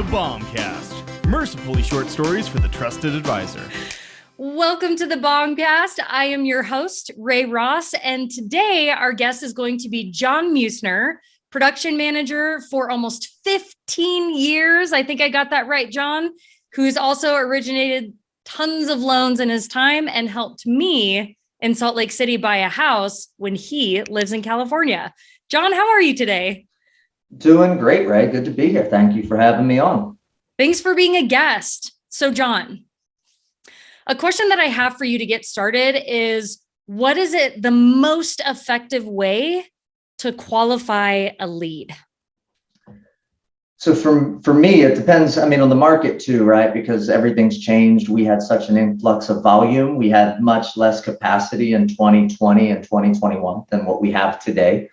Bombcast, mercifully short stories for the trusted advisor. Welcome to the Bombcast. I am your host, Ray Ross, and today our guest is going to be John Meussner, production manager for almost 15 years. I think I got that right, John, who's also originated tons of loans in his time and helped me in Salt Lake City buy a house when he lives in California. John, how are you today? Doing great, Ray. Good to be here. Thank you for having me on. Thanks for being a guest. So, John, a question that I have for you to get started is, what is it the most effective way to qualify a lead? So for me, it depends, on the market too, right? Because everything's changed. We had such an influx of volume. We had much less capacity in 2020 and 2021 than what we have today.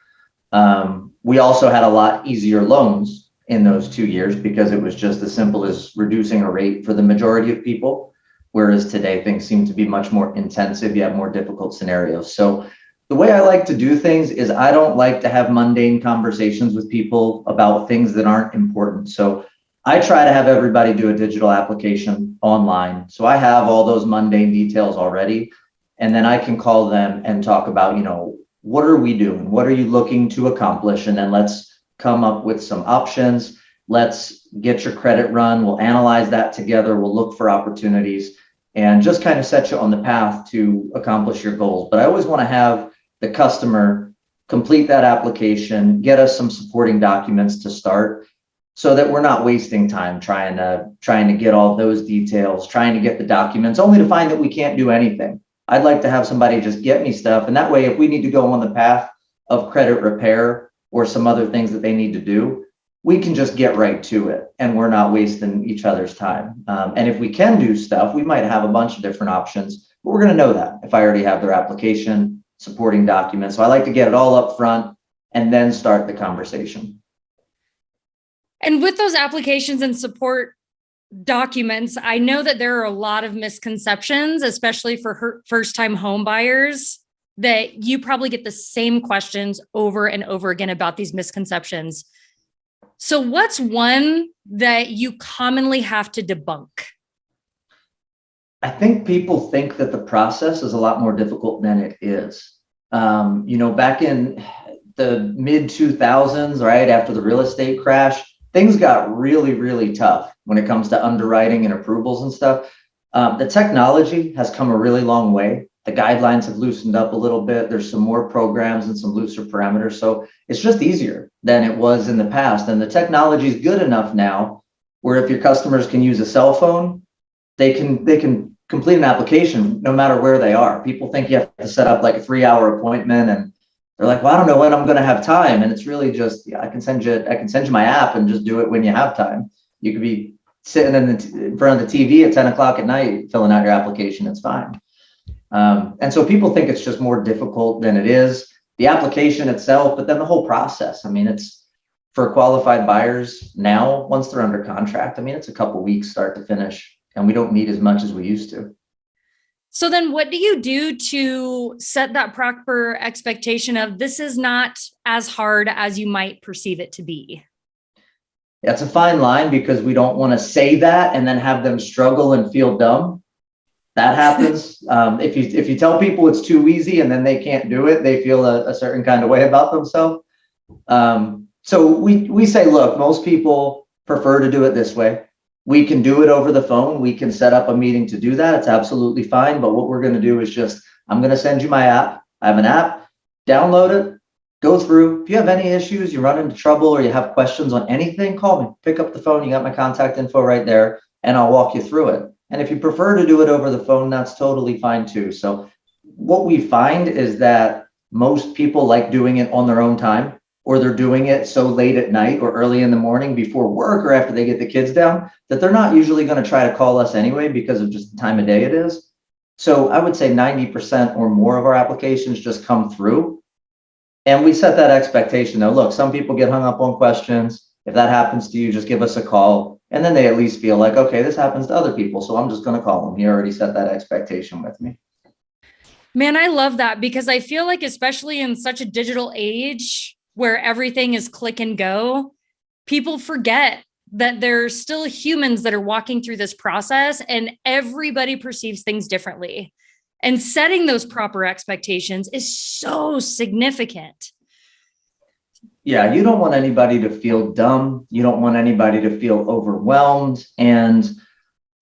We also had a lot easier loans in those 2 years because it was just as simple as reducing a rate for the majority of people. Whereas today things seem to be much more intensive. You have more difficult scenarios. So the way I like to do things is I don't like to have mundane conversations with people about things that aren't important. So I try to have everybody do a digital application online. So I have all those mundane details already. And then I can call them and talk about, what are we doing? What are you looking to accomplish? And then let's come up with some options. Let's get your credit run. We'll analyze that together. We'll look for opportunities and just kind of set you on the path to accomplish your goals. But I always want to have the customer complete that application, get us some supporting documents to start so that we're not wasting time trying to get all those details, trying to get the documents, only to find that we can't do anything. I'd like to have somebody just get me stuff. And that way, if we need to go on the path of credit repair or some other things that they need to do, we can just get right to it and we're not wasting each other's time. And if we can do stuff, we might have a bunch of different options, but we're going to know that if I already have their application, supporting documents. So I like to get it all up front and then start the conversation. And with those applications and support documents, I know that there are a lot of misconceptions, especially for first-time home buyers, that you probably get the same questions over and over again about these misconceptions. So what's one that you commonly have to debunk? I think people think that the process is a lot more difficult than it is. Back in the mid 2000s, right after the real estate crash, things got really, really tough when it comes to underwriting and approvals and stuff. The technology has come a really long way. The guidelines have loosened up a little bit. There's some more programs and some looser parameters. So it's just easier than it was in the past. And the technology is good enough now where if your customers can use a cell phone, they can complete an application no matter where they are. People think you have to set up like a 3-hour appointment and they're like, well, I don't know when I'm going to have time. And it's really just, I can send you my app and just do it when you have time. You could be sitting in front of the TV at 10 o'clock at night, filling out your application. It's fine. And so people think it's just more difficult than it is. The application itself, but then the whole process. It's for qualified buyers now, once they're under contract, it's a couple weeks start to finish, and we don't need as much as we used to. So then what do you do to set that proper expectation of this is not as hard as you might perceive it to be? That's a fine line because we don't want to say that and then have them struggle and feel dumb. That happens. If you tell people it's too easy and then they can't do it, they feel a certain kind of way about themselves. So we say, look, most people prefer to do it this way. We can do it over the phone. We can set up a meeting to do that. It's absolutely fine. But what we're going to do is I'm going to send you my app. I have an app, download it, go through. If you have any issues, you run into trouble or you have questions on anything, call me, pick up the phone. You got my contact info right there and I'll walk you through it. And if you prefer to do it over the phone, that's totally fine too. So what we find is that most people like doing it on their own time, or they're doing it so late at night or early in the morning before work or after they get the kids down that they're not usually going to try to call us anyway because of just the time of day it is. So I would say 90% or more of our applications just come through. And we set that expectation though. Look, some people get hung up on questions. If that happens to you, just give us a call. And then they at least feel like, okay, this happens to other people, so I'm just going to call them. He already set that expectation with me. Man, I love that because I feel like, especially in such a digital age where everything is click and go, people forget that there's still humans that are walking through this process and everybody perceives things differently. And setting those proper expectations is so significant. Yeah, you don't want anybody to feel dumb. You don't want anybody to feel overwhelmed. And,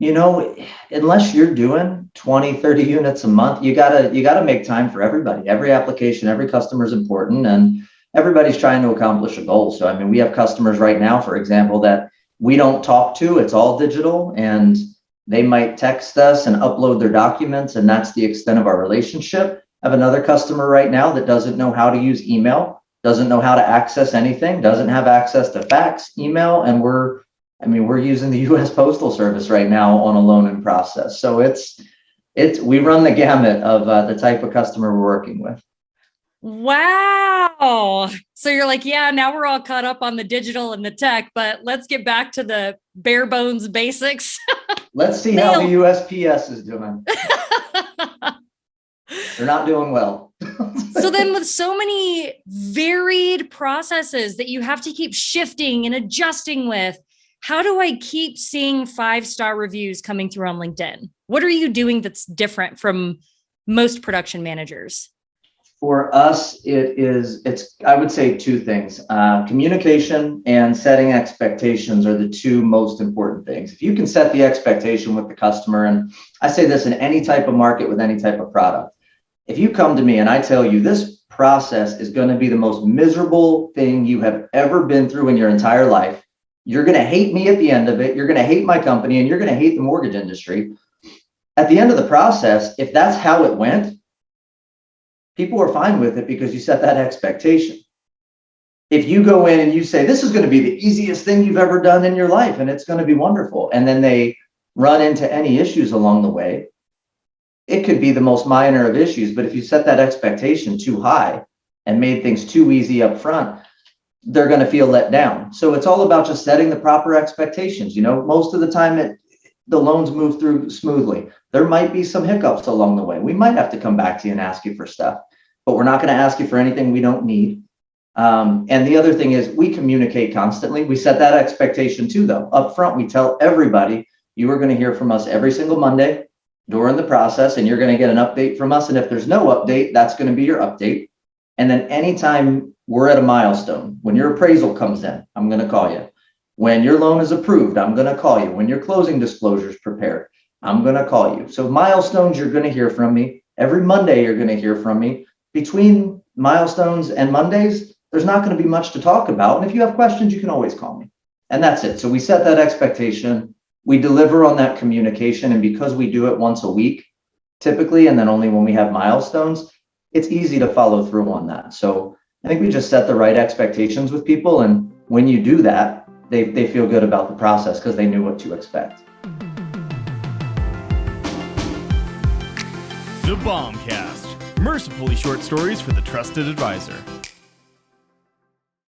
unless you're doing 20, 30 units a month, you gotta make time for everybody. Every application, every customer is important, and everybody's trying to accomplish a goal. So, I mean, we have customers right now, for example, that we don't talk to. It's all digital, and they might text us and upload their documents, and that's the extent of our relationship. I have another customer right now that doesn't know how to use email, doesn't know how to access anything, doesn't have access to fax, email, and we're using the US Postal Service right now on a loan in process. So we run the gamut of the type of customer we're working with. Wow. So you're like, yeah, now we're all caught up on the digital and the tech, but let's get back to the bare bones basics. Let's see how the USPS is doing. They're not doing well. So then with so many varied processes that you have to keep shifting and adjusting with, how do I keep seeing 5-star reviews coming through on LinkedIn? What are you doing that's different from most production managers? For us, I would say two things. Communication and setting expectations are the two most important things. If you can set the expectation with the customer, and I say this in any type of market with any type of product, if you come to me and I tell you this process is going to be the most miserable thing you have ever been through in your entire life, you're going to hate me at the end of it, you're going to hate my company, and you're going to hate the mortgage industry. At the end of the process, if that's how it went, people are fine with it because you set that expectation. If you go in and you say, this is going to be the easiest thing you've ever done in your life, and it's going to be wonderful, and then they run into any issues along the way, it could be the most minor of issues. But if you set that expectation too high and made things too easy up front, they're going to feel let down. So it's all about just setting the proper expectations. Most of the time the loans move through smoothly. There might be some hiccups along the way. We might have to come back to you and ask you for stuff, but we're not going to ask you for anything we don't need. And the other thing is we communicate constantly. We set that expectation too, though. Up front, we tell everybody you are going to hear from us every single Monday during the process, and you're going to get an update from us. And if there's no update, that's going to be your update. And then anytime we're at a milestone, when your appraisal comes in, I'm going to call you. When your loan is approved, I'm going to call you. When your closing disclosure is prepared, I'm going to call you. So milestones, you're going to hear from me. Every Monday, you're going to hear from me. Between milestones and Mondays, there's not going to be much to talk about. And if you have questions, you can always call me. And that's it. So we set that expectation. We deliver on that communication. And because we do it once a week, typically, and then only when we have milestones, it's easy to follow through on that. So I think we just set the right expectations with people. And when you do that, they feel good about the process because they knew what to expect. The BombCast. Mercifully short stories for the trusted advisor.